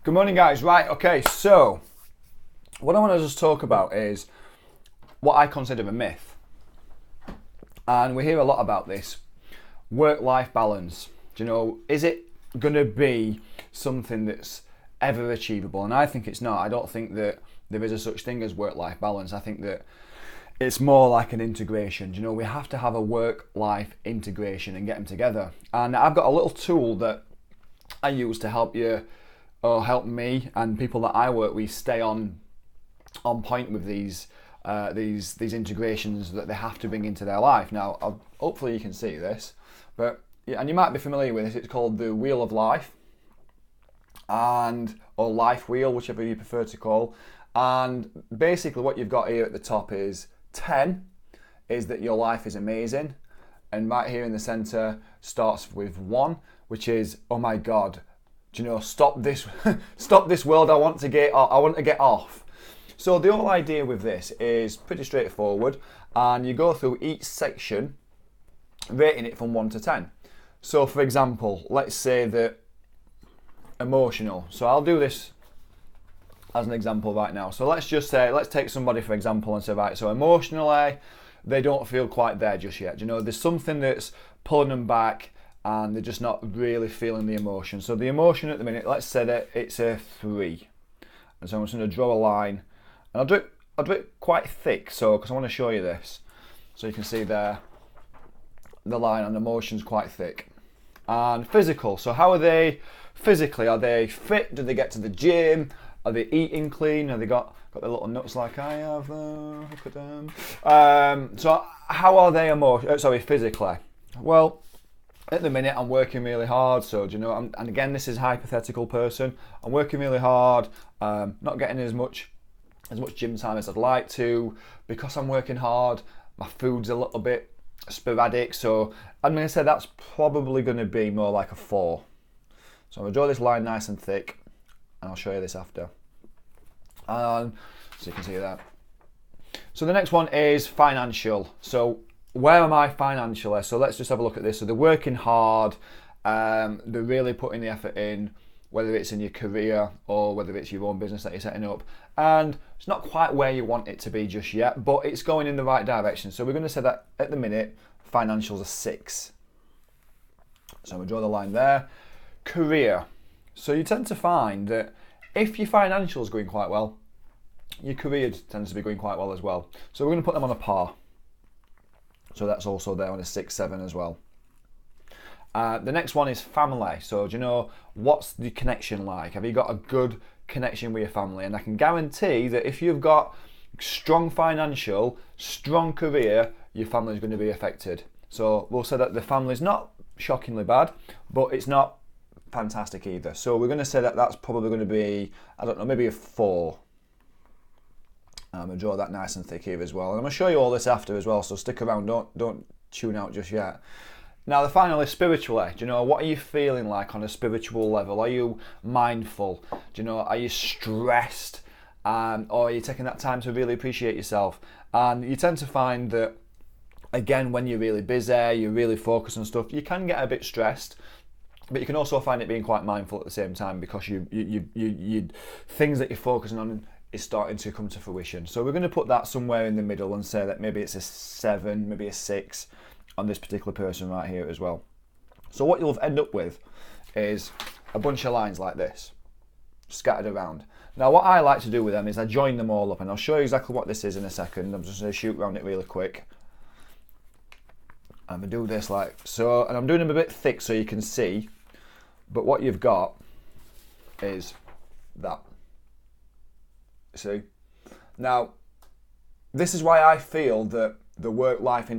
Good morning, guys. Right, okay, so what I want to just talk about is what I consider a myth. And we hear a lot about this work-life balance. Do you know, is it going to be something that's ever achievable? And I think it's not. I don't think that there is a such thing as work-life balance. I think that it's more like an integration. You know, we have to have a work-life integration and get them together. And I've got a little tool that I use to help you or help me and people that I work with stay on point with these integrations that they have to bring into their life. Now, hopefully you can see this, but and you might be familiar with it. It's called the Wheel of Life, or Life Wheel, whichever you prefer to call. And basically, what you've got here at the top is 10 is that your life is amazing, and right here in the center starts with 1, which is, oh my God, do you know, stop this stop this world, I want to get off. So the whole idea with this is pretty straightforward, and you go through each section rating it from 1 to 10. So for example, let's say that emotional. So I'll do this as an example right now. So let's take somebody for example and say, right, so emotionally they don't feel quite there just yet. You know, there's something that's pulling them back and they're just not really feeling the emotion. So the emotion at the minute, let's say that it's a 3. And so I'm just going to draw a line, and I'll do it quite thick, so because I want to show you this. So you can see there, the line on emotion's quite thick. And physical, so how are they physically? Are they fit? Do they get to the gym? Are they eating clean? Have they got their little nuts like I have? Look at them. So how are they physically? Well, at the minute I'm working really hard, so do you know, and again this is a hypothetical person, I'm working really hard, not getting as much gym time as I'd like to. Because I'm working hard, my food's a little bit sporadic, so I'm going to say that's probably going to be more like a 4. So I'm going to draw this line nice and thick, and I'll show you this after. So you can see that. So the next one is financial. So where am I financially? So let's just have a look at this. So they're working hard, they're really putting the effort in, whether it's in your career or whether it's your own business that you're setting up. And it's not quite where you want it to be just yet, but it's going in the right direction. So we're going to say that at the minute, financials are 6. So we draw the line there. Career. So you tend to find that if your financials are going quite well, your career tends to be going quite well as well. So we're going to put them on a par. So that's also there on a 6, 7 as well. The next one is family. So do you know, what's the connection like? Have you got a good connection with your family? And I can guarantee that if you've got strong financial, strong career, your family is going to be affected. So we'll say that the family's not shockingly bad, but it's not fantastic either. So we're going to say that that's probably going to be, I don't know, maybe a 4. I'm going to draw that nice and thick here as well. And I'm going to show you all this after as well, so stick around, don't tune out just yet. Now the final is spiritually. Do you know, what are you feeling like on a spiritual level? Are you mindful? Do you know, are you stressed? Or are you taking that time to really appreciate yourself? And you tend to find that, again, when you're really busy, you're really focused on stuff, you can get a bit stressed. But you can also find it being quite mindful at the same time, because you things that you're focusing on is starting to come to fruition. So we're going to put that somewhere in the middle and say that maybe it's a 7, maybe a 6 on this particular person right here as well. So what you'll end up with is a bunch of lines like this, scattered around. Now what I like to do with them is I join them all up, and I'll show you exactly what this is in a second. I'm just going to shoot around it really quick. I'm going to do this like so, and I'm doing them a bit thick so you can see, but what you've got is that. See? Now, this is why I feel that the work-life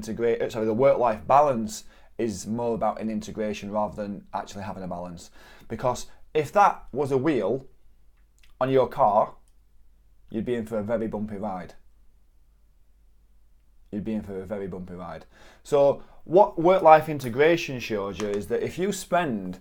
balance is more about an integration rather than actually having a balance. Because if that was a wheel on your car, you'd be in for a very bumpy ride. So what work-life integration shows you is that if you spend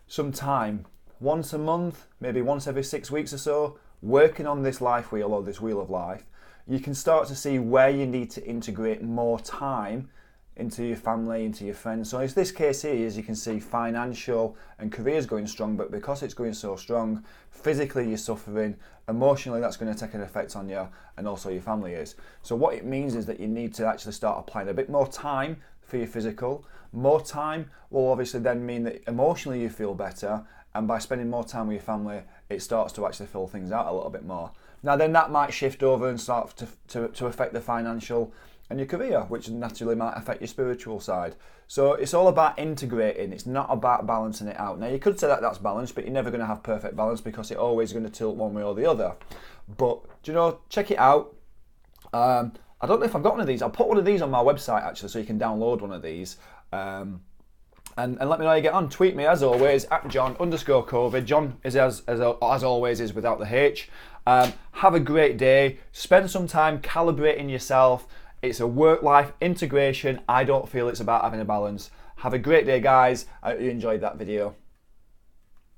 some time, once a month, maybe once every 6 weeks or so, working on this life wheel or this wheel of life, you can start to see where you need to integrate more time into your family, into your friends. So in this case here, as you can see, financial and career is going strong, but because it's going so strong, physically you're suffering, emotionally that's going to take an effect on you, and also your family is. So what it means is that you need to actually start applying a bit more time for your physical. More time will obviously then mean that emotionally you feel better, and by spending more time with your family, it starts to actually fill things out a little bit more. Now then that might shift over and start to affect the financial and your career, which naturally might affect your spiritual side. So it's all about integrating, it's not about balancing it out. Now you could say that that's balanced, but you're never going to have perfect balance because it's always going to tilt one way or the other. But, do you know, check it out. I don't know if I've got one of these. I'll put one of these on my website actually, so you can download one of these. And let me know how you get on. Tweet me as always at John_Covey. John is as always is without the H. Have a great day. Spend some time calibrating yourself. It's a work-life integration. I don't feel it's about having a balance. Have a great day, guys. I hope you enjoyed that video.